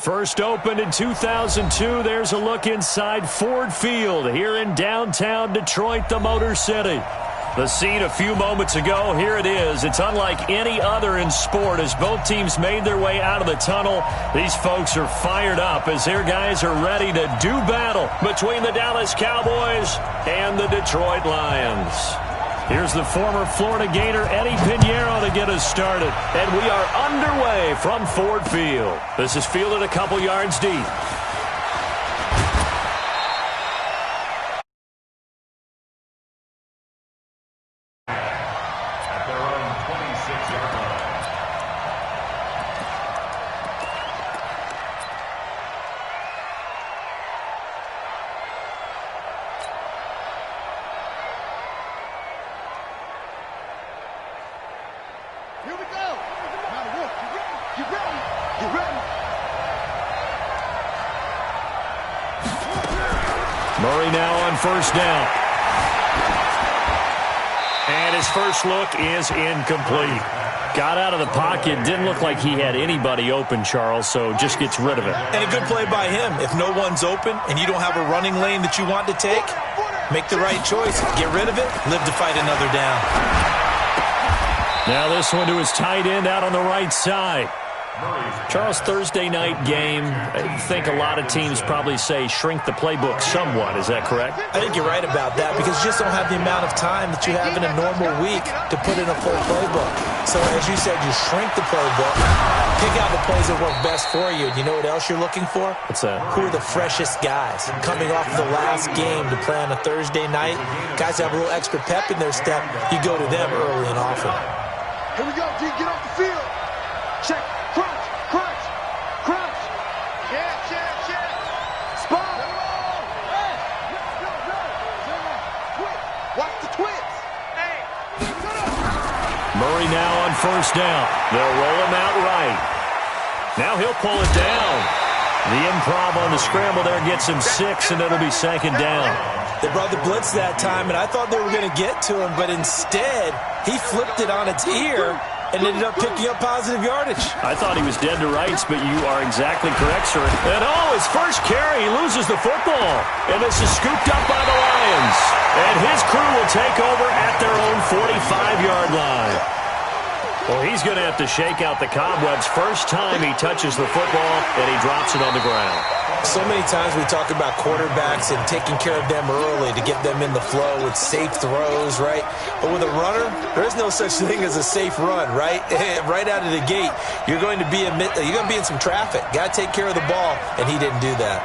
First opened in 2002, there's a look inside Ford Field here in downtown Detroit, the Motor City. The scene a few moments ago, here it is. It's unlike any other in sport as both teams made their way out of the tunnel. These folks are fired up as their guys are ready to do battle between the Dallas Cowboys and the Detroit Lions. Here's the former Florida Gator Eddie Pinheiro to get us started. And we are underway from Ford Field. This is fielded a couple yards deep. Here we go. Now look, you ready? You ready? Murray now on first down. And his first look is incomplete. Got out of the pocket. Didn't look like he had anybody open, Charles, so just gets rid of it. And a good play by him. If no one's open and you don't have a running lane that you want to take, make the right choice. Get rid of it. Live to fight another down. Now this one to his tight end out on the right side. Charles, Thursday night game, I think a lot of teams probably say shrink the playbook somewhat. Is that correct? I think you're right about that because you just don't have the amount of time that you have in a normal week to put in a full playbook. So as you said, you shrink the playbook, pick out the plays that work best for you. And you know what else you're looking for? What's that? Who are the freshest guys coming off the last game to play on a Thursday night? Guys that have a little extra pep in their step, you go to them early and often. Here we go, D. Get off the field. Check. Crunch. Crunch. Crunch. Check. Spot. Hey. No. Watch the twits. Hey. Murray now on first down. They'll roll him out right. Now he'll pull it down. The improv on the scramble there gets him 6, and it'll be second down. They brought the blitz that time, and I thought they were going to get to him, but instead he flipped it on its ear and ended up picking up positive yardage. I thought he was dead to rights, but you are exactly correct, sir. And his first carry, he loses the football. And this is scooped up by the Lions. And his crew will take over at their own 45-yard line. Well, he's going to have to shake out the cobwebs first time he touches the football, and he drops it on the ground. So many times we talk about quarterbacks and taking care of them early to get them in the flow with safe throws, right? But with a runner, there's no such thing as a safe run, right? Right out of the gate, you're going to be in some traffic. Got to take care of the ball, and he didn't do that.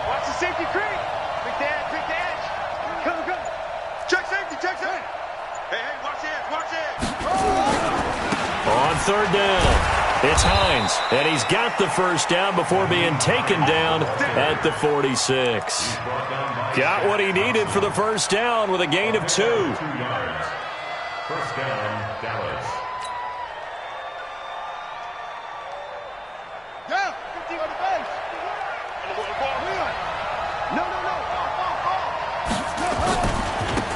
Watch the safety creep. Quick dash. Come. Check safety. Hey, watch it. On third down, it's Hines, and he's got the first down before being taken down at the 46. Got what he needed for the first down with a gain of 2. First down, Dallas. Down. 15 on the base. No.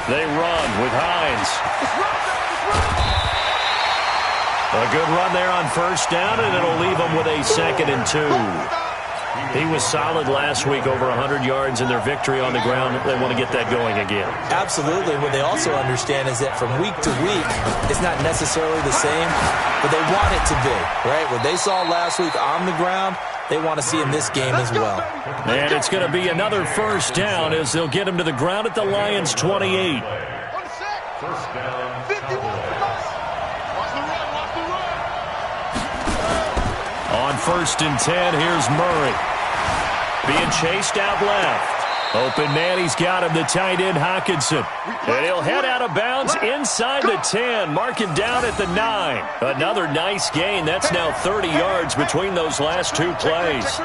They run with Hines. A good run there on first down, and it'll leave them with a 2nd and 2. He was solid last week, over 100 yards in their victory on the ground. They want to get that going again. Absolutely. What they also understand is that from week to week, it's not necessarily the same, but they want it to be, right? What they saw last week on the ground, they want to see in this game as well. And it's going to be another first down as they'll get him to the ground at the Lions' 28. First down, On first and 10, here's Murray. Being chased out left. Open man, he's got him, the tight end Hockenson. And he'll head out of bounds inside the 10, marking down at the 9. Another nice gain. That's now 30 yards between those last 2 plays.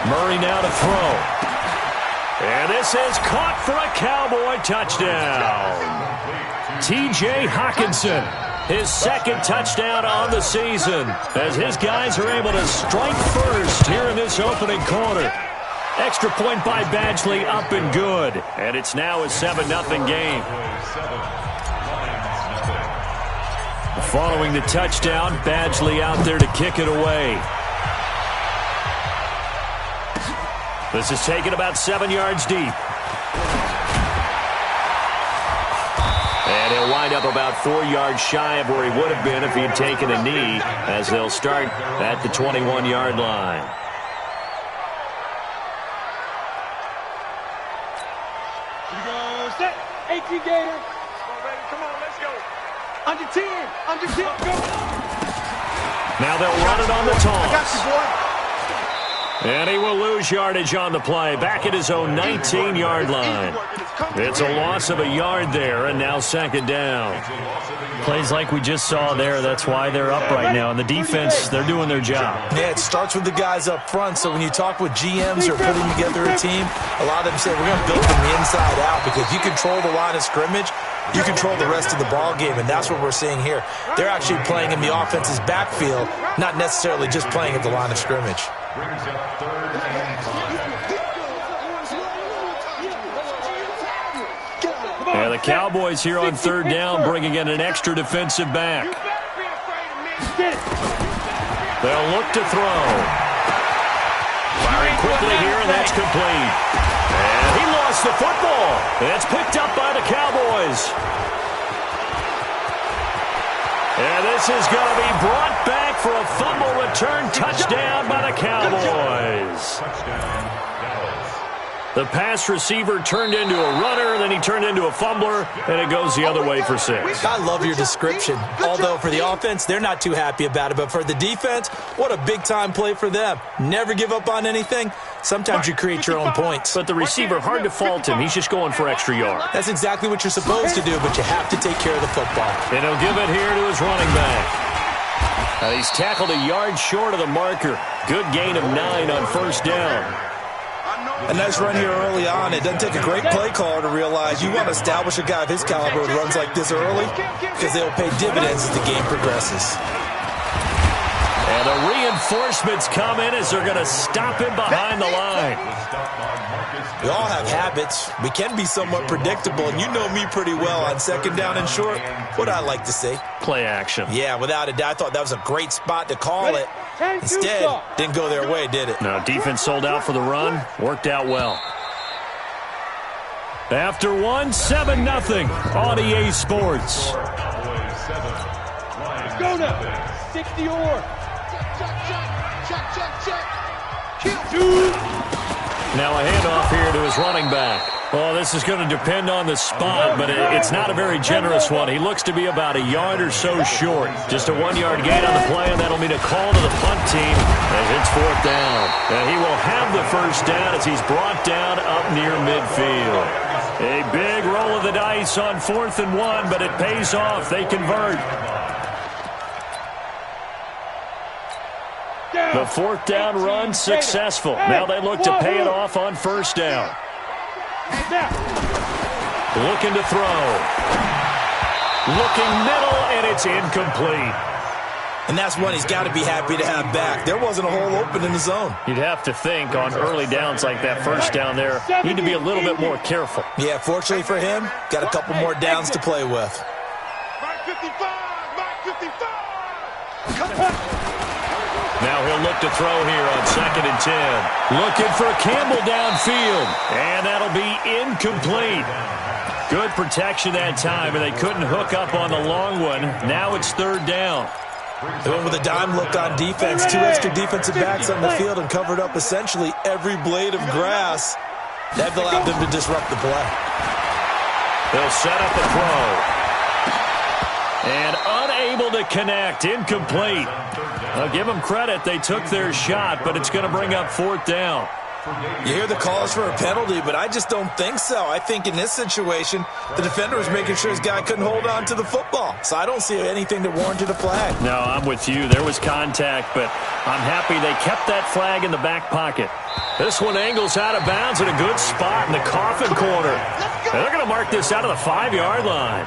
Murray now to throw. And this is caught for a Cowboy touchdown. T.J. Hockenson, his 2nd touchdown on the season, as his guys are able to strike first here in this opening quarter. Extra point by Badgley, up and good. And it's now a 7-0 game. Following the touchdown, Badgley out there to kick it away. This is taken about 7 yards deep. And he'll wind up about 4 yards shy of where he would have been if he had taken a knee, as they'll start at the 21-yard line. Here we go, set, 18 Gator. Come on, let's go. Under 10, under 10, go. Now they'll run it on the toss. I got you, boy. And he will lose yardage on the play, back at his own 19-yard line. It's a loss of a yard there, and now second down. Plays like we just saw there, that's why they're up right now. And the defense, they're doing their job. Yeah, it starts with the guys up front. So when you talk with GMs or putting together a team, a lot of them say we're going to build from the inside out, because you control the line of scrimmage, you control the rest of the ball game, and that's what we're seeing here. They're actually playing in the offense's backfield, not necessarily just playing at the line of scrimmage. And the Cowboys here on third down, bringing in an extra defensive back. They'll look to throw. Firing quickly here, and that's complete. And he lost the football. It's picked up by the Cowboys. And this is going to be brought back for a fumble return touchdown by the Cowboys. The pass receiver turned into a runner, then he turned into a fumbler, and it goes the other way for 6. I love your description. Although for the offense, they're not too happy about it. But for the defense, what a big-time play for them. Never give up on anything. Sometimes you create your own points. But the receiver, hard to fault him. He's just going for extra yard. That's exactly what you're supposed to do, but you have to take care of the football. And he'll give it here to his running back. He's tackled a yard short of the marker. Good gain of 9 on first down. A nice run here early on. It doesn't take a great play caller to realize you want to establish a guy of his caliber who runs like this early, because they'll pay dividends as the game progresses. And the reinforcements come in as they're going to stop him behind the line. We all have habits. We can be somewhat predictable, and you know me pretty well on second down and short. What I like to say? Play action. Yeah, without a doubt. I thought that was a great spot to call it. Instead, didn't go their way, did it? No, defense sold out for the run. Worked out well. After 7-0 on EA Sports. Go now. 60 or. Now a handoff here to his running back. Oh, this is going to depend on the spot, but it's not a very generous one. He looks to be about a yard or so short. Just a 1-yard gain on the play, and that'll mean a call to the punt team as it's fourth down. And he will have the first down as he's brought down up near midfield. A big roll of the dice on 4th and 1, but it pays off. They convert. The fourth down run successful. Now they look to pay it off on first down. Looking to throw. Looking middle, and it's incomplete. And that's one he's got to be happy to have back. There wasn't a hole open in the zone. You'd have to think on early downs like that first down there, need to be a little bit more careful. Yeah, fortunately for him, got a couple more downs to play with. Mark 55, Mark 55. Now he'll look to throw here on 2nd and 10. Looking for Campbell downfield. And that'll be incomplete. Good protection that time, and they couldn't hook up on the long one. Now it's third down. They went with a dime look on defense. 2 extra defensive backs on the field and covered up essentially every blade of grass. That allowed them to disrupt the play. They'll set up a throw. And unable to connect. Incomplete. I'll give them credit. They took their shot, but it's going to bring up fourth down. You hear the calls for a penalty, but I just don't think so. I think in this situation, the defender was making sure his guy couldn't hold on to the football. So I don't see anything that warranted a flag. No, I'm with you. There was contact, but I'm happy they kept that flag in the back pocket. This one angles out of bounds at a good spot in the coffin corner. And they're going to mark this out of the 5-yard line.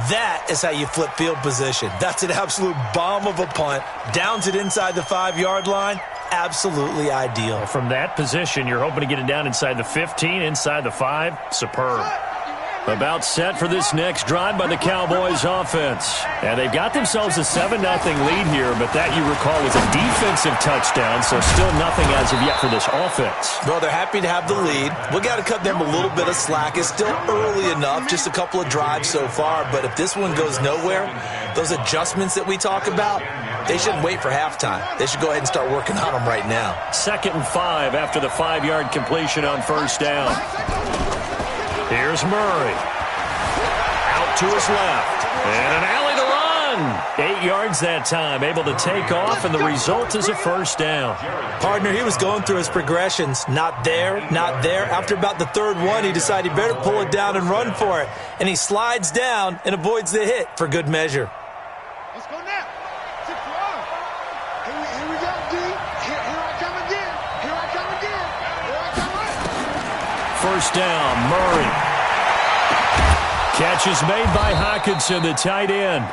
That is how you flip field position. That's an absolute bomb of a punt. Downs it inside the 5-yard line. absolutely ideal. From that position, you're hoping to get it down inside the 15, inside the 5. Superb. About set for this next drive by the Cowboys offense. And they've got themselves a 7-0 lead here, but that, you recall, was a defensive touchdown, so still nothing as of yet for this offense. Well, they're happy to have the lead. We got to cut them a little bit of slack. It's still early enough, just a couple of drives so far, but if this one goes nowhere, those adjustments that we talk about, they shouldn't wait for halftime. They should go ahead and start working on them right now. 2nd and 5 after the 5-yard completion on first down. Here's Murray. Out to his left. And an alley to run. 8 yards that time. Able to take off, and the result is a first down. Partner, he was going through his progressions. Not there, not there. After about the 3rd one, he decided he better pull it down and run for it. And he slides down and avoids the hit for good measure. Let's go now. 6 yards. Here we go, D. Here I come again. Here I come again. Here I come again. First down, Murray. Catch is made by Hockenson, the tight end.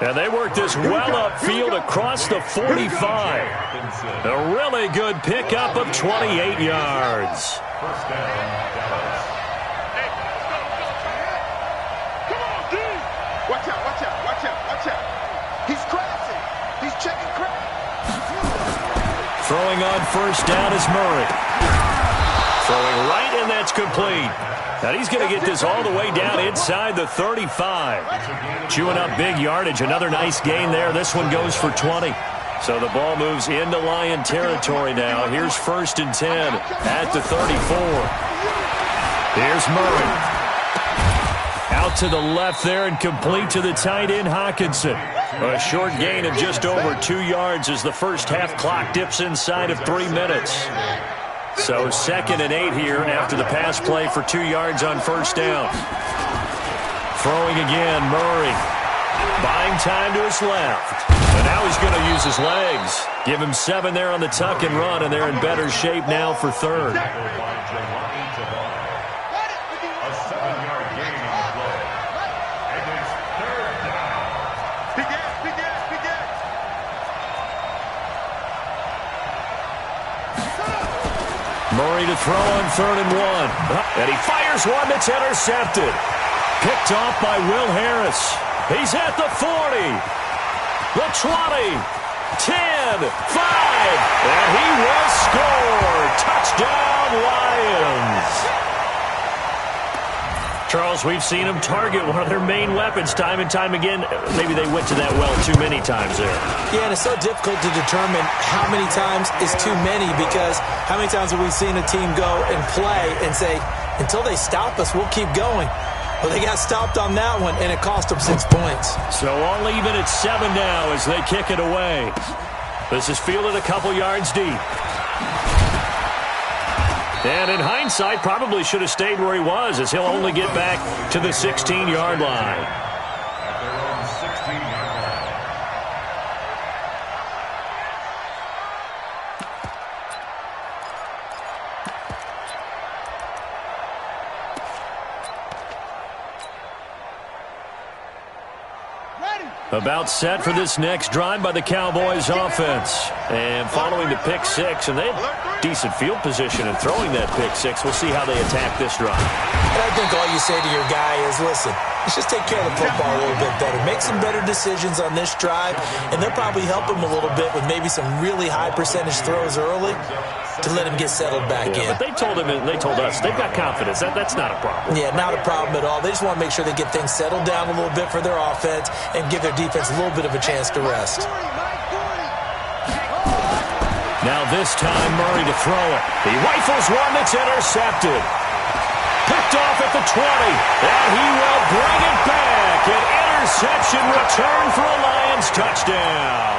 And they work this well upfield across the 45. A really good pickup of 28 yards. First down, Dallas. Come on, D. Watch out, watch out, watch out, watch out. He's crashing. He's checking crash. Throwing on first down is Murray. Throwing right, and that's complete. Now he's going to get this all the way down inside the 35. Chewing up big yardage. Another nice gain there. This one goes for 20. So the ball moves into Lion territory now. Here's 1st and 10 at the 34. Here's Murray. Out to the left there and complete to the tight end, Hockenson. A short gain of just over 2 yards as the first half clock dips inside of 3 minutes. So 2nd and 8 here after the pass play for 2 yards on first down. Throwing again, Murray. Buying time to his left. And now he's going to use his legs. Give him 7 there on the tuck and run, and they're in better shape now for 3rd. A 7-yard gain on the play. And it's 3rd down. Big ass, big ass, big ass. Murray to throw on 3rd and 1. And he fires one that's intercepted. Picked off by Will Harris. He's at the 40, the 20, 10, 5. And he will score. Touchdown, Lions. Charles, we've seen them target one of their main weapons time and time again. Maybe they went to that well too many times there. Yeah, and it's so difficult to determine how many times is too many, because how many times have we seen a team go and play and say, until they stop us, we'll keep going. Well, they got stopped on that one, and it cost them 6 points. So only even at 7 now as they kick it away. This is fielded a couple yards deep. And in hindsight, probably should have stayed where he was, as he'll only get back to the 16-yard line. At their own 16-yard line. About set for this next drive by the Cowboys offense. And following the pick 6, and they have decent field position in throwing that pick 6. We'll see how they attack this drive. And I think all you say to your guy is, listen, let's just take care of the football a little bit better. Make some better decisions on this drive, and they'll probably help him a little bit with maybe some really high percentage throws early to let him get settled back in. But they told him, and they told us, they've got confidence. That's not a problem. Yeah, not a problem at all. They just want to make sure they get things settled down a little bit for their offense and give their defense a little bit of a chance to rest. Now this time, Murray to throw it. He rifles one that's intercepted. Picked off at the 20, and he will bring it back. An interception return for a Lions touchdown.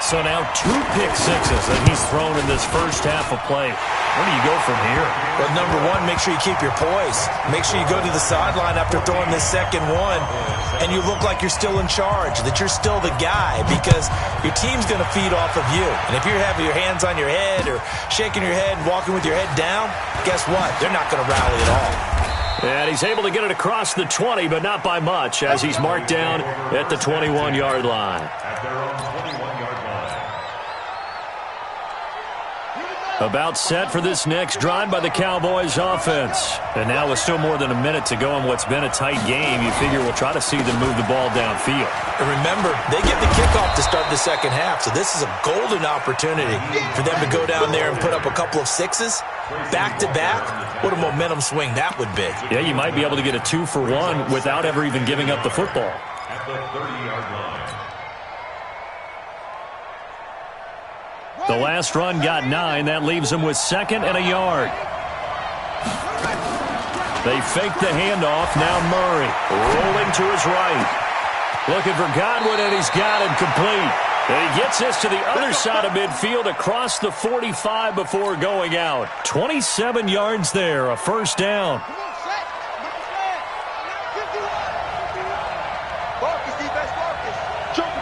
So now 2 pick 6s that he's thrown in this first half of play. Where do you go from here? Well, number one, make sure you keep your poise. Make sure you go to the sideline after throwing this second one, and you look like you're still in charge, that you're still the guy, because your team's going to feed off of you. And if you're having your hands on your head or shaking your head and walking with your head down, guess what? They're not going to rally at all. And he's able to get it across the 20, but not by much, as he's marked down at the 21-yard line. At their own 21-yard line. About set for this next drive by the Cowboys offense. And now with still more than a minute to go in what's been a tight game, you figure we'll try to see them move the ball downfield. And remember, they get the kickoff to start the second half, so this is a golden opportunity for them to go down there and put up a couple of sixes back-to-back. What a momentum swing that would be. Yeah, you might be able to get a 2-for-1 without ever even giving up the football. At the 30-yard line. The last run got 9. That leaves them with 2nd and a yard. They fake the handoff. Now Murray rolling to his right. Looking for Godwin, and he's got it complete. And he gets this to the other side of midfield across the 45 before going out. 27 yards there, a first down. Marcus, defense, Marcus. Joker.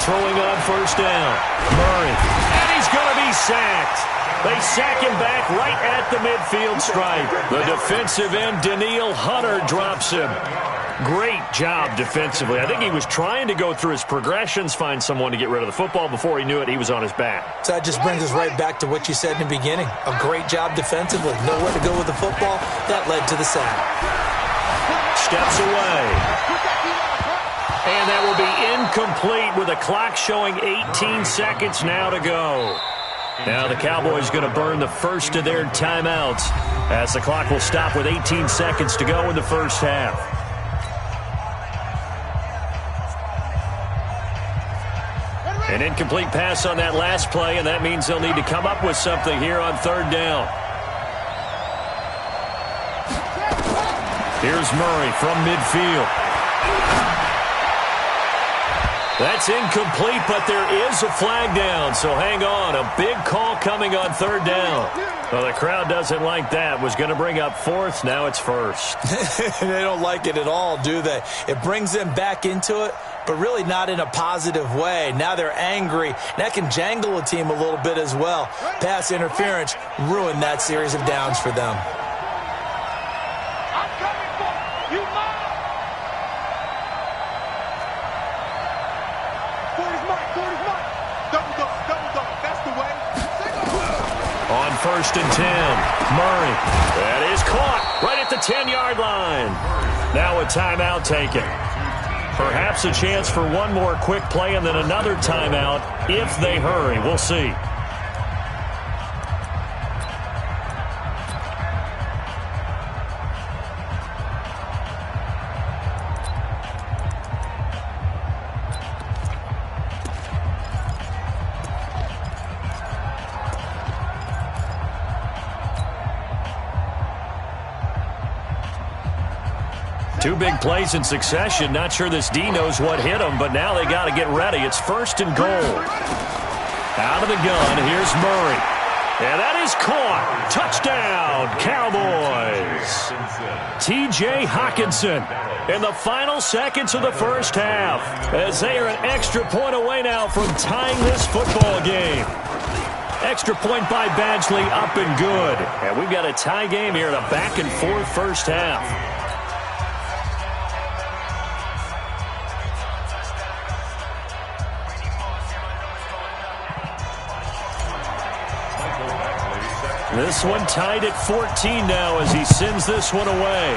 Throwing on first down. Murray. And he's going to be sacked. They sack him back right at the midfield stripe. The defensive end, Daniil Hunter, drops him. Great job defensively. I think he was trying to go through his progressions, find someone to get rid of the football. Before he knew it, he was on his back. So that just brings us right back to what you said in the beginning. A great job defensively. Nowhere to go with the football. That led to the sack. Steps away. And that will be incomplete with the clock showing 18 seconds now to go. Now the Cowboys going to burn the first of their timeouts as the clock will stop with 18 seconds to go in the first half. An incomplete pass on that last play, and that means they'll need to come up with something here on third down. Here's Murray from midfield. That's incomplete, but there is a flag down, so hang on. A big call coming on third down. Well, the crowd doesn't like that. Was going to bring up fourth. Now it's first. They don't like it at all, do they? It brings them back into it, but really not in a positive way. Now they're angry. That can jangle a team a little bit as well. Pass interference ruined that series of downs for them. On first and 10, Murray. That is caught right at the 10-yard line. Now a timeout taken. Perhaps a chance for one more quick play and then another timeout if they hurry. We'll see. Two big plays in succession. Not sure this D knows what hit him, but now they got to get ready. It's first and goal. Out of the gun, here's Murray. And that is caught. Touchdown, Cowboys. T.J. Hockenson in the final seconds of the first half as they are an extra point away now from tying this football game. Extra point by Badgley, up and good. And we've got a tie game here in a back-and-forth first half. This one tied at 14 now as he sends this one away.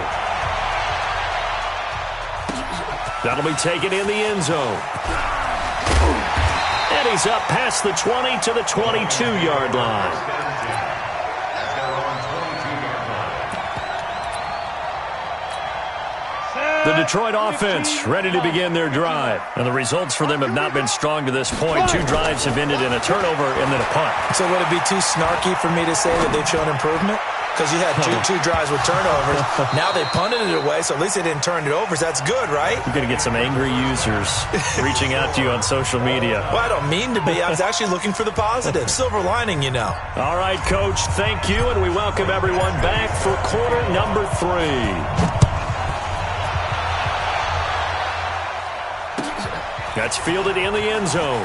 That'll be taken in the end zone. And he's up past the 20 to the 22-yard line. The Detroit offense ready to begin their drive. And the results for them have not been strong to this point. Two drives have ended in a turnover and then a punt. So would it be too snarky for me to say that they've shown improvement? Because you had two drives with turnovers. Now they punted it away, so at least they didn't turn it over. So that's good, right? You're going to get some angry users reaching out to you on social media. Well, I don't mean to be. I was actually looking for the positive. Silver lining, you know. All right, Coach, thank you, and we welcome everyone back for quarter number 3. That's fielded in the end zone.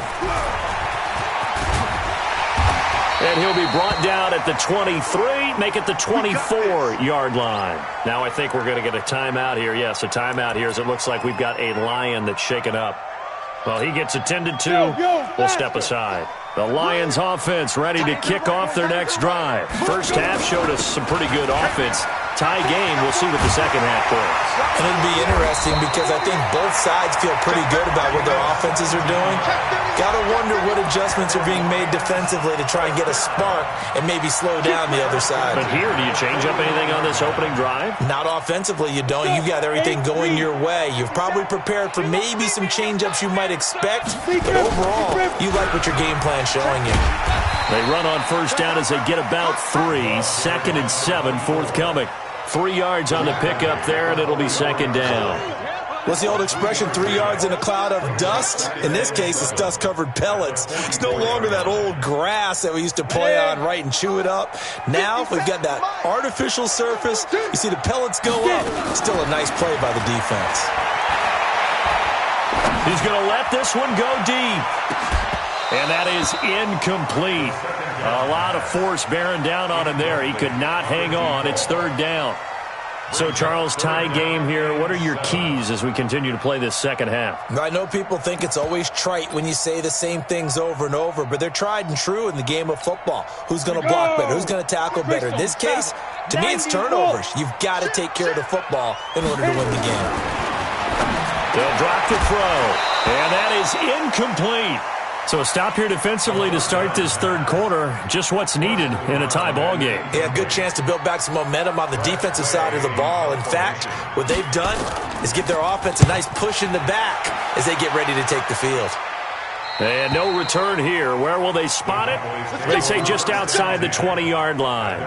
And he'll be brought down at the 23. complete, make it the 24-yard line. Now I think we're going to get a timeout here. Yes, a timeout here as it looks like we've got a Lion that's shaken up. Well, he gets attended to. We'll step aside. The Lions offense ready to kick off their next drive. First half showed us some pretty good offense. Tie game. We'll see what the second half brings. And it'll be interesting because I think both sides feel pretty good about what their offenses are doing. Got to wonder what adjustments are being made defensively to try and get a spark and maybe slow down the other side. But here, do you change up anything on this opening drive? Not offensively, you don't. You've got everything going your way. You've probably prepared for maybe some change-ups you might expect, but overall, you like what your game plan's showing you. They run on first down as they get about 3. 2nd and 7 forthcoming. 3 yards on the pickup there, and it'll be second down. What's the old expression, 3 yards in a cloud of dust? In this case, it's dust-covered pellets. It's no longer that old grass that we used to play on, right, and chew it up. Now we've got that artificial surface. You see the pellets go up. Still a nice play by the defense. He's going to let this one go deep. And that is incomplete. A lot of force bearing down on him there. He could not hang on. It's third down. So, Charles, tie game here. What are your keys as we continue to play this second half? I know people think it's always trite when you say the same things over and over, but they're tried and true in the game of football. Who's going to block better? Who's going to tackle better? In this case, to me, it's turnovers. You've got to take care of the football in order to win the game. They'll drop the throw, and that is incomplete. So a stop here defensively to start this third quarter. Just what's needed in a tie ball game. Yeah, good chance to build back some momentum on the defensive side of the ball. In fact, what they've done is give their offense a nice push in the back as they get ready to take the field. And no return here. Where will they spot it? They say just outside the 20-yard line.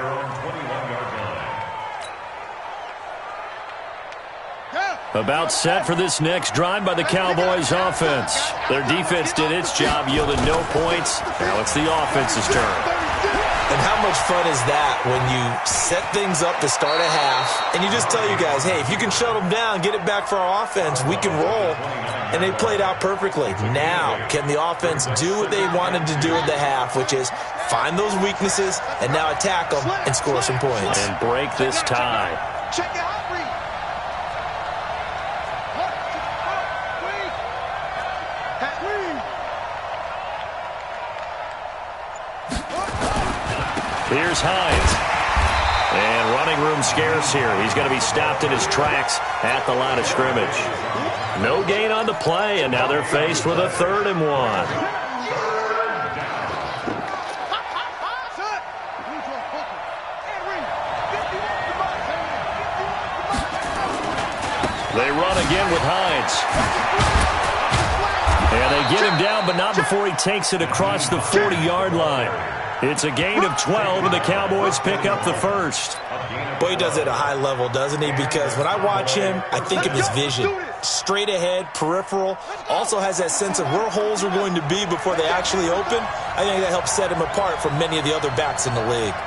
About set for this next drive by the Cowboys offense. Their defense did its job, yielded no points. Now it's the offense's turn. And how much fun is that when you set things up to start a half and you just tell you guys, hey, if you can shut them down, get it back for our offense, we can roll. And they played out perfectly. Now, can the offense do what they wanted to do in the half, which is find those weaknesses and now attack them and score some points. And break this tie. Check out. Here's Hines. And running room scarce here. He's going to be stopped in his tracks at the line of scrimmage. No gain on the play, and now they're faced with a 3rd and 1. They run again with Hines. And they get him down, but not before he takes it across the 40-yard line. It's a gain of 12, and the Cowboys pick up the first. Boy, he does it at a high level, doesn't he? Because when I watch him, I think of his vision. Straight ahead, peripheral. Also has that sense of where holes are going to be before they actually open. I think that helps set him apart from many of the other backs in the league.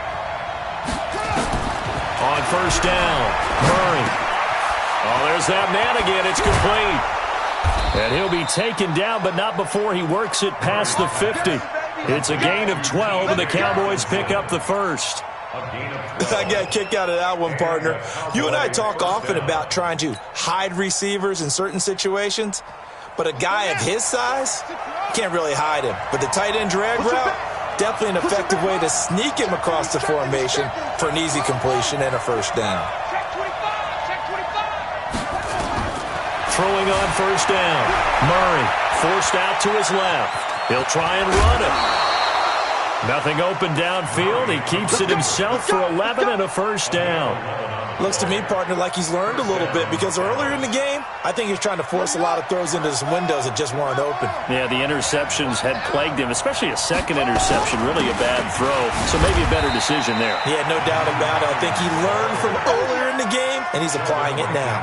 On first down, Murray. Oh, there's that man again. It's complete. And he'll be taken down, but not before he works it past the 50. It's a gain of 12, and the Cowboys pick up the first. I got a kick out of that one, partner. You and I talk often about trying to hide receivers in certain situations, but a guy of his size, can't really hide him. But the tight end drag route, definitely an effective way to sneak him across the formation for an easy completion and a first down. Throwing on first down, Murray forced out to his left. He'll try and run it. Nothing open downfield. He keeps it himself for 11 and a first down. Looks to me, partner, like he's learned a little bit because earlier in the game, I think he was trying to force a lot of throws into some windows that just weren't open. Yeah, the interceptions had plagued him, especially a second interception, really a bad throw. So maybe a better decision there. Yeah, no doubt about it. I think he learned from earlier in the game, and he's applying it now.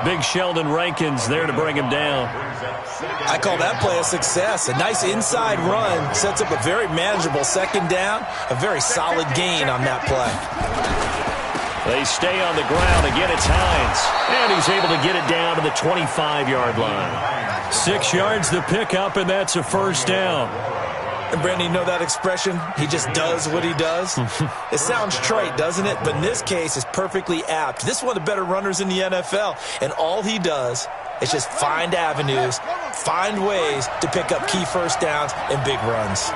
Big Sheldon Rankins there to bring him down. I call that play a success. A nice inside run sets up a very manageable second down, a very solid gain on that play. They stay on the ground. Again, it's Hines. And he's able to get it down to the 25-yard line. 6 yards the pickup, and that's a first down. And Brandon, you know that expression? He just does what he does? It sounds trite, doesn't it? But in this case, it's perfectly apt. This is one of the better runners in the NFL, and all he does is just find avenues, find ways to pick up key first downs and big runs.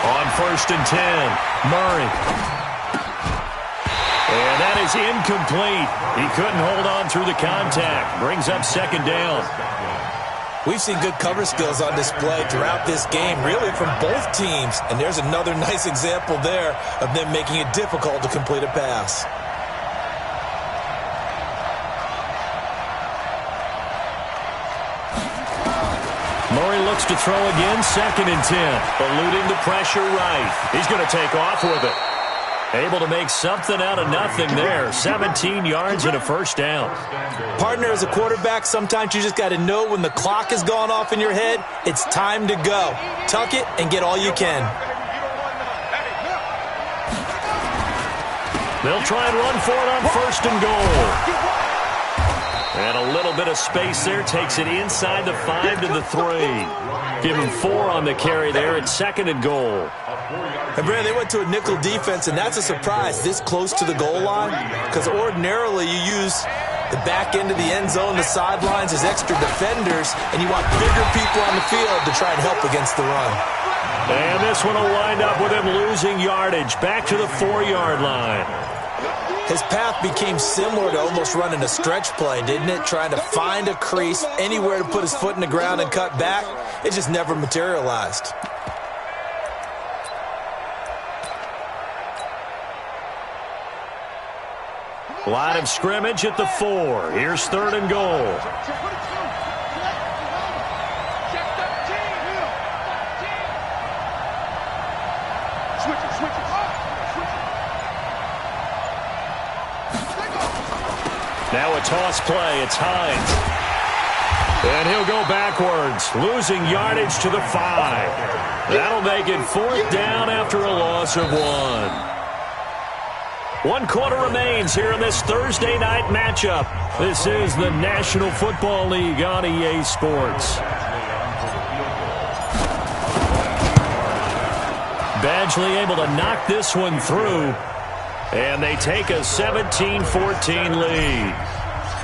On 1st and 10, Murray. And that is incomplete. He couldn't hold on through the contact. Brings up 2nd down. We've seen good cover skills on display throughout this game, really from both teams. And there's another nice example there of them making it difficult to complete a pass. Murray looks to throw again, 2nd and 10. Eluding the pressure right. He's going to take off with it. Able to make something out of nothing there. 17 yards and a 1st down. Partner, as a quarterback, sometimes you just got to know when the clock has gone off in your head, it's time to go. Tuck it and get all you can. They'll try and run for it on 1st and goal. And a little bit of space there. Takes it inside the 5 to the 3. Give him 4 on the carry there at 2nd and goal. And Brad, they went to a nickel defense, and that's a surprise this close to the goal line, because ordinarily you use the back end of the end zone, the sidelines as extra defenders, and you want bigger people on the field to try and help against the run. And this one will wind up with him losing yardage back to the 4-yard line. His path became similar to almost running a stretch play, didn't it? Trying to find a crease, anywhere to put his foot in the ground and cut back. It just never materialized. Line of scrimmage at the 4. Here's 3rd and goal. Now a toss play. It's Hines. And he'll go backwards, losing yardage to the 5. That'll make it 4th down after a loss of 1. 1 quarter remains here in this Thursday night matchup. This is the National Football League on EA Sports. Badgley able to knock this one through. And they take a 17-14 lead.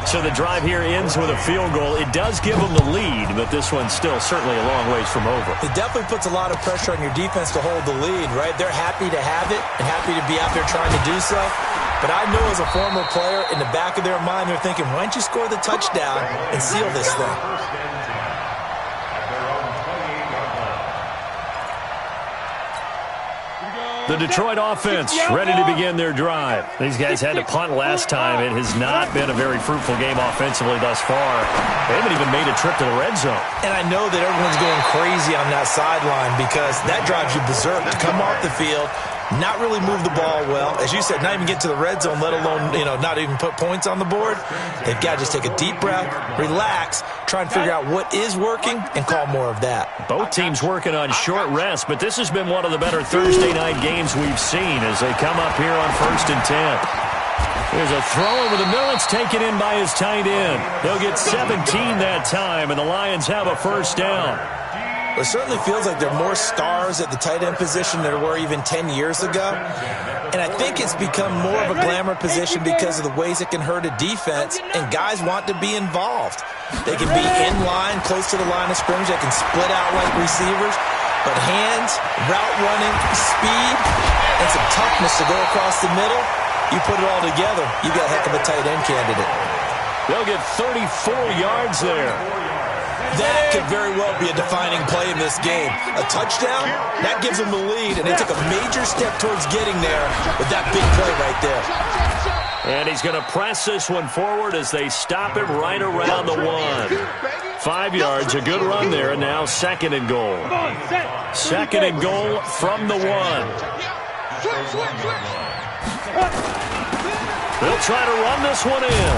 So the drive here ends with a field goal. It does give them the lead, but this one's still certainly a long ways from over. It definitely puts a lot of pressure on your defense to hold the lead, right? They're happy to have it and happy to be out there trying to do so. But I know as a former player, in the back of their mind, they're thinking, why don't you score the touchdown and seal this thing? The Detroit offense ready to begin their drive. These guys had to punt last time. It has not been a very fruitful game offensively thus far. They haven't even made a trip to the red zone. And I know that everyone's going crazy on that sideline because that drives you berserk to come off the field, not really move the ball well. As you said, not even get to the red zone, let alone, not even put points on the board. They've got to just take a deep breath, relax, try and figure out what is working and call more of that. Both teams working on short rest, but this has been one of the better Thursday night games we've seen as they come up here on 1st and 10. There's a throw over the middle. It's taken in by his tight end. They'll get 17 that time, and the Lions have a 1st down. It certainly feels like there are more stars at the tight end position than there were even 10 years ago. And I think it's become more of a glamour position because of the ways it can hurt a defense, and guys want to be involved. They can be in line, close to the line of scrimmage. They can split out like receivers. But hands, route running, speed, and some toughness to go across the middle, you put it all together, you got a heck of a tight end candidate. They'll get 34 yards there. That could very well be a defining play in this game. A touchdown, that gives them the lead, and they took a major step towards getting there with that big play right there. And he's going to press this one forward as they stop him right around the 1. 5 yards, a good run there, and now 2nd and goal. 2nd and goal from the 1. They'll try to run this one in.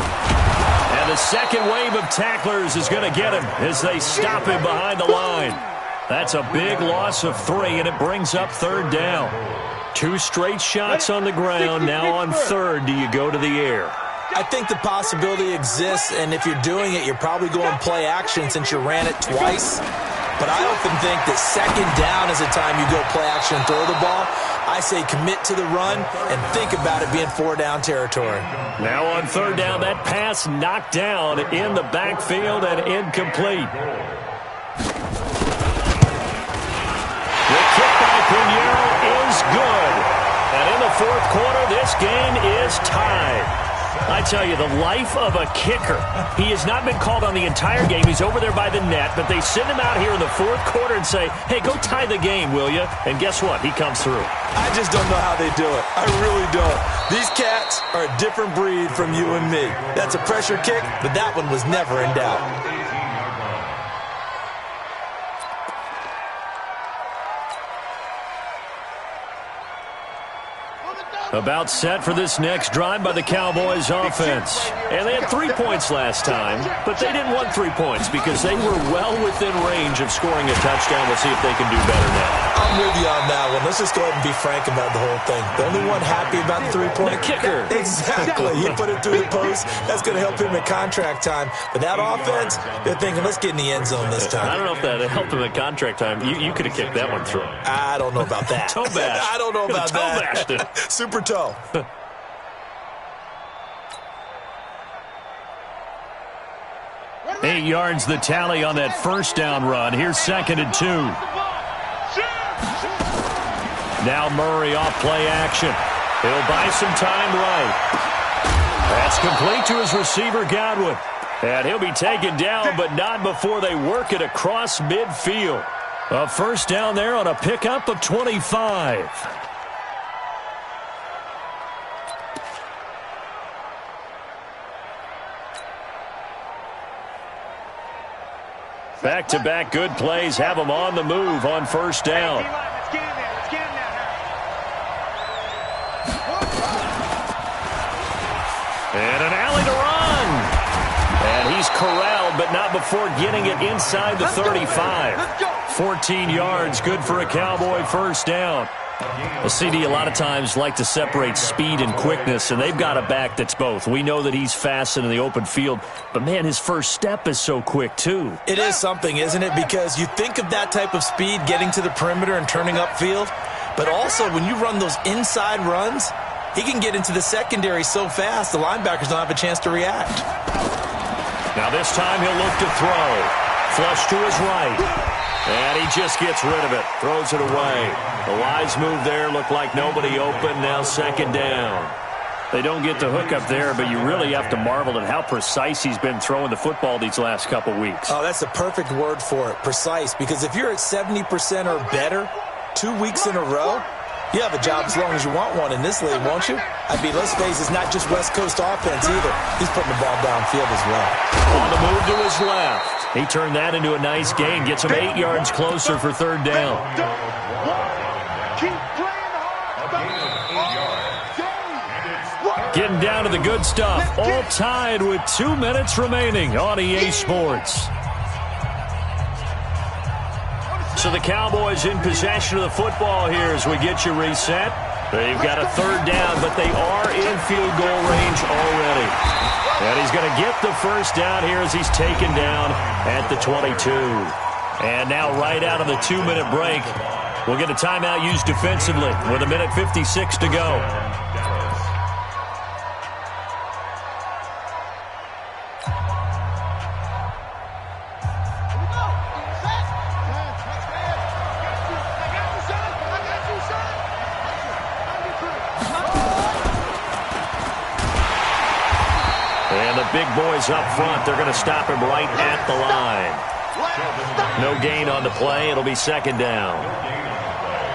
And the second wave of tacklers is going to get him as they stop him behind the line. That's a big loss of 3, and it brings up 3rd down. 2 straight shots on the ground. Now on 3rd, do you go to the air? I think the possibility exists, and if you're doing it, you're probably going play action since you ran it twice. But I often think that second down is the time you go play action and throw the ball. I say commit to the run and think about it being 4-down territory. Now on third down, that pass knocked down in the backfield and incomplete. The kick by Pinheiro is good. And in the fourth quarter, this game is tied. I tell you, the life of a kicker. He has not been called on the entire game. He's over there by the net, but they send him out here in the fourth quarter and say, hey, go tie the game, will you? And guess what? He comes through. I just don't know how they do it. I really don't. These cats are a different breed from you and me. That's a pressure kick, but that one was never in doubt. About set for this next drive by the Cowboys offense. And they had 3 points last time, but they didn't want 3 points because they were well within range of scoring a touchdown. We'll see if they can do better now. I'm with you on that one. Let's just go ahead and be frank about the whole thing. The only one happy about the 3-point kicker. Exactly. He put it through the post. That's going to help him in contract time. But that offense, they're thinking, let's get in the end zone this time. I don't know if that helped him in contract time. You could have kicked that one through. I don't know about that. Toe bash. I don't know about toe bashed it. Super toe. 8 yards the tally on that first down run. Here's 2nd and 2. Now Murray off play action. He'll buy some time right. That's complete to his receiver, Godwin. And he'll be taken down, but not before they work it across midfield. A first down there on a pickup of 25. Back-to-back good plays have them on the move on first down. And an alley to run. And he's corralled, but not before getting it inside the 35. 14 yards, good for a Cowboy first down. Well, CD a lot of times like to separate speed and quickness, and they've got a back that's both. We know that he's fast and in the open field, but, man, his first step is so quick, too. It is something, isn't it? Because you think of that type of speed getting to the perimeter and turning upfield, but also when you run those inside runs, he can get into the secondary so fast the linebackers don't have a chance to react. Now this time he'll look to throw. Flush to his right. And he just gets rid of it. Throws it away. The wise move there. Looked like nobody open. Now 2nd down. They don't get the hook up there, but you really have to marvel at how precise he's been throwing the football these last couple weeks. Oh, that's the perfect word for it, precise. Because if you're at 70% or better 2 weeks in a row, you have a job as long as you want one in this league, won't you? I mean, let's face it, it's not just West Coast offense either. He's putting the ball downfield as well. On the move to his left. He turned that into a nice gain. Gets him 8 yards closer for 3rd down. Getting down to the good stuff. All tied with 2 minutes remaining on EA Sports. So the Cowboys in possession of the football here as we get you reset. They've got a 3rd down, but they are in field goal range already. And he's going to get the first down here as he's taken down at the 22. And now right out of the 2-minute break, we'll get a timeout used defensively with 1:56 to go. Big boys up front. They're going to stop him right at the line. No gain on the play. It'll be 2nd down.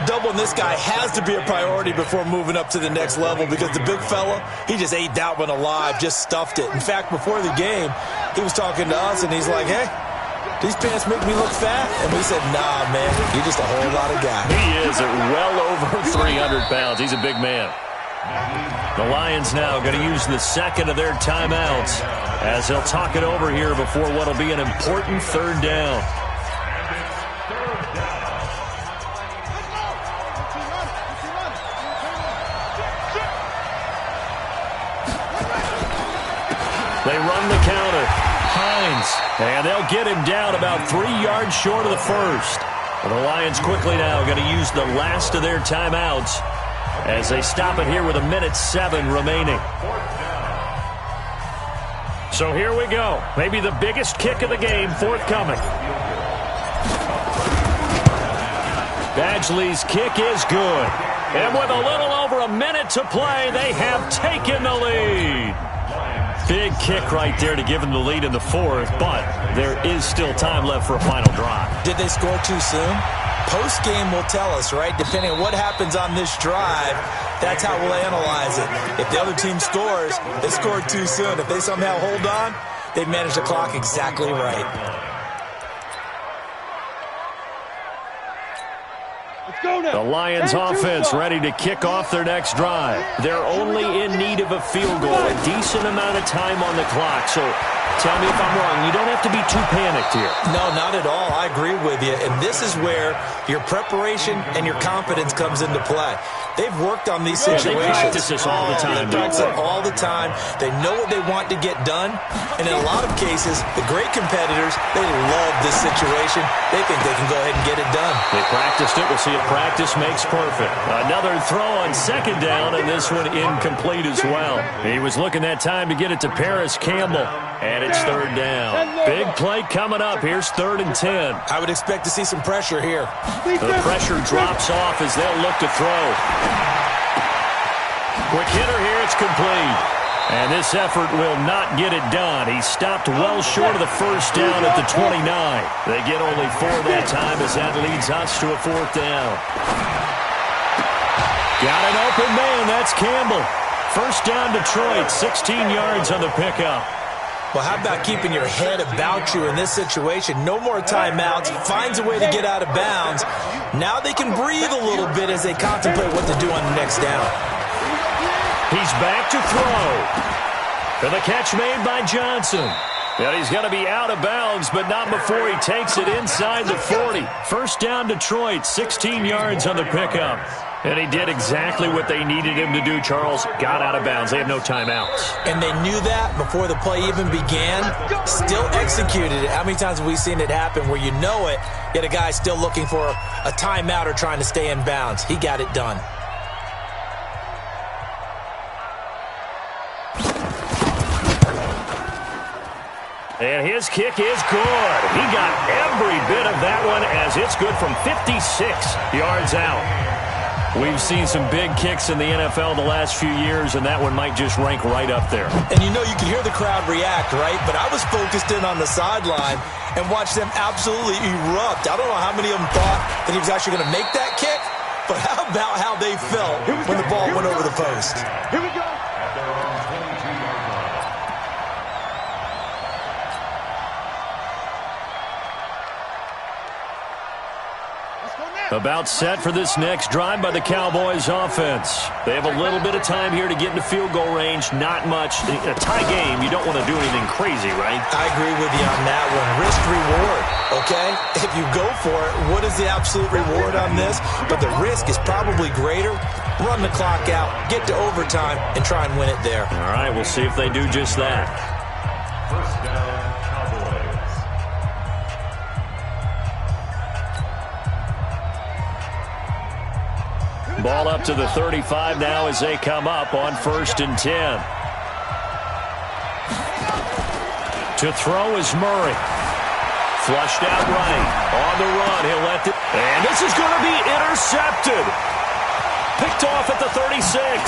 Doubling this guy has to be a priority before moving up to the next level because the big fella, he just ate that one alive, just stuffed it. In fact, before the game, he was talking to us, and he's like, hey, these pants make me look fat. And we said, nah, man, you're just a whole lot of guy. He is at well over 300 pounds. He's a big man. The Lions now going to use the 2nd of their timeouts as they'll talk it over here before what will be an important 3rd down. They run the counter. Hines. And they'll get him down about 3 yards short of the first. And the Lions quickly now going to use the last of their timeouts as they stop it here with 1:07 remaining. So here we go. Maybe the biggest kick of the game forthcoming. Badgley's kick is good. And with a little over a minute to play, they have taken the lead. Big kick right there to give them the lead in the fourth, but there is still time left for a final drive. Did they score too soon? Post-game will tell us, right? Depending on what happens on this drive, that's how we'll analyze it. If the other team scores, they scored too soon. If they somehow hold on, they manage the clock exactly right. The Lions offense ready to kick off their next drive. They're only in need of a field goal, a decent amount of time on the clock. So tell me if I'm wrong. You don't have to be too panicked here. No, not at all. I agree with you. And this is where your preparation and your confidence comes into play. They've worked on these situations. They practice this all the time. They practice it all the time. They know what they want to get done. And in a lot of cases, the great competitors, they love this situation. They think they can go ahead and get it done. They practiced it. We'll see if practice makes perfect. Another throw on second down, and this one incomplete as well. He was looking that time to get it to Paris Campbell. And it's third down. Big play coming up. Here's 3rd and 10. I would expect to see some pressure here. The pressure drops off as they'll look to throw. Quick hitter here. It's complete. And this effort will not get it done. He stopped well short of the first down at the 29. They get only 4 that time as that leads us to a 4th down. Got an open man. That's Campbell. First down Detroit. 16 yards on the pickup. Well, how about keeping your head about you in this situation? No more timeouts. Finds a way to get out of bounds. Now they can breathe a little bit as they contemplate what to do on the next down. He's back to throw. And the catch made by Johnson. And he's going to be out of bounds, but not before he takes it inside the 40. First down Detroit, 16 yards on the pickup. And he did exactly what they needed him to do, Charles. Got out of bounds. They have no timeouts. And they knew that before the play even began. Still executed it. How many times have we seen it happen where you know it, yet a guy still looking for a timeout or trying to stay in bounds? He got it done. And his kick is good. He got every bit of that one as it's good from 56 yards out. We've seen some big kicks in the NFL the last few years, and that one might just rank right up there. And you know, you can hear the crowd react, right? But I was focused in on the sideline and watched them absolutely erupt. I don't know how many of them thought that he was actually going to make that kick, but how about how they felt when the ball went over the post? Here we go. About set for this next drive by the Cowboys offense. They have a little bit of time here to get into field goal range. Not much. A tie game, you don't want to do anything crazy, right? I agree with you on that one. Risk-reward, okay? If you go for it, what is the absolute reward on this? But the risk is probably greater. Run the clock out, get to overtime, and try and win it there. All right, we'll see if they do just that. First down, Cowboys. Ball up to the 35 now as they come up on 1st and 10. To throw is Murray. Flushed out right. On the run, he'll let it. And this is going to be intercepted. Picked off at the 36.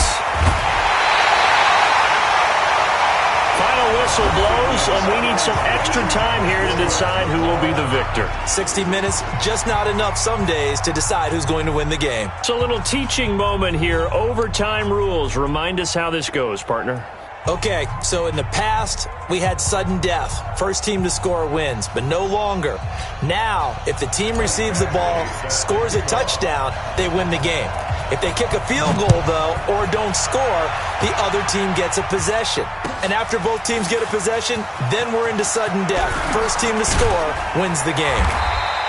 Final whistle blows, and we need some extra time here to decide who will be the victor. 60 minutes, just not enough some days to decide who's going to win the game. It's a little teaching moment here. Overtime rules. Remind us how this goes, partner. Okay, so in the past, we had sudden death. First team to score wins, but no longer. Now, if the team receives the ball, scores a touchdown, they win the game. If they kick a field goal, though, or don't score, the other team gets a possession. And after both teams get a possession, then we're into sudden death. First team to score wins the game.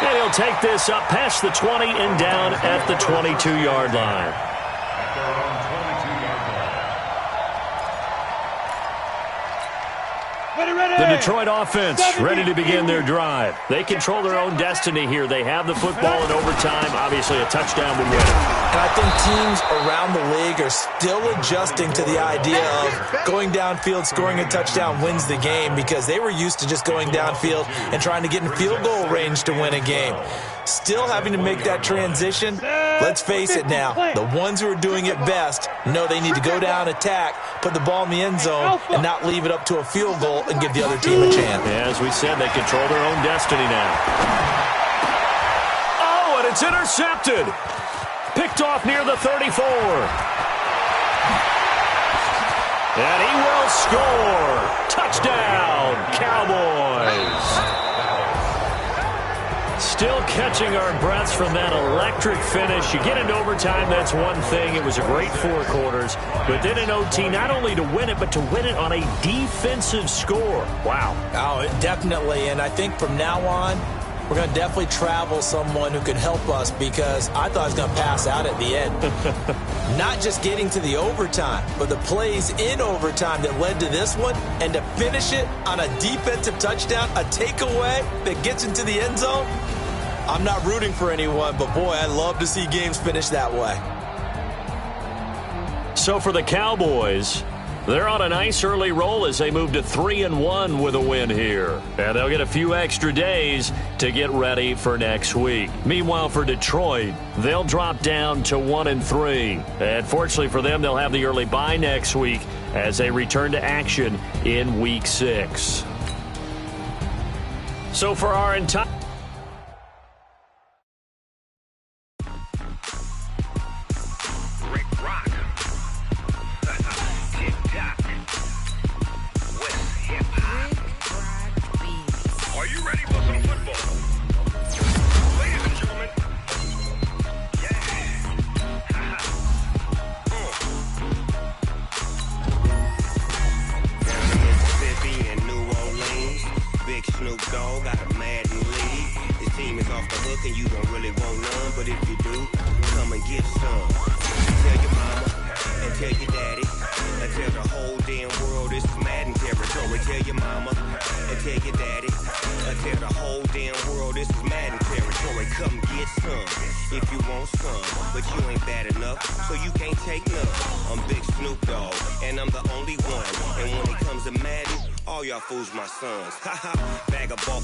And he'll take this up past the 20 and down at the 22-yard line. At their own 22-yard line. The Detroit offense ready to begin their drive. They control their own destiny here. They have the football in overtime. Obviously, a touchdown would win. And I think teams around the league are still adjusting to the idea of going downfield, scoring a touchdown wins the game, because they were used to just going downfield and trying to get in field goal range to win a game. Still having to make that transition. Let's face it now, the ones who are doing it best know they need to go down, attack, put the ball in the end zone, and not leave it up to a field goal and give the other team a chance. Yeah, as we said, they control their own destiny now. Oh, and it's intercepted. Picked off near the 34. And he will score. Touchdown, Cowboys. Still catching our breaths from that electric finish. You get into overtime, that's one thing. It was a great 4 quarters. But then in OT, not only to win it, but to win it on a defensive score. Wow. Oh, definitely. And I think from now on, we're going to definitely travel someone who can help us, because I thought I was going to pass out at the end. Not just getting to the overtime, but the plays in overtime that led to this one, and to finish it on a defensive touchdown, a takeaway that gets into the end zone. I'm not rooting for anyone, but boy, I love to see games finish that way. So for the Cowboys, they're on a nice early roll as they move to 3-1 with a win here. And they'll get a few extra days to get ready for next week. Meanwhile, for Detroit, they'll drop down to 1-3. And fortunately for them, they'll have the early bye next week as they return to action in Week 6. So for our entire... And you don't really want none, but if you do, come and get some. Tell your mama and tell your daddy and tell the whole damn world this is Madden territory. Tell your mama and tell your daddy and tell the whole damn world this is Madden territory. Come get some if you want some, but you ain't bad enough, so you can't take none. I'm Big Snoop Dogg, and I'm the only one. And when it comes to Madden, all y'all fools my sons. Haha, bag of ball.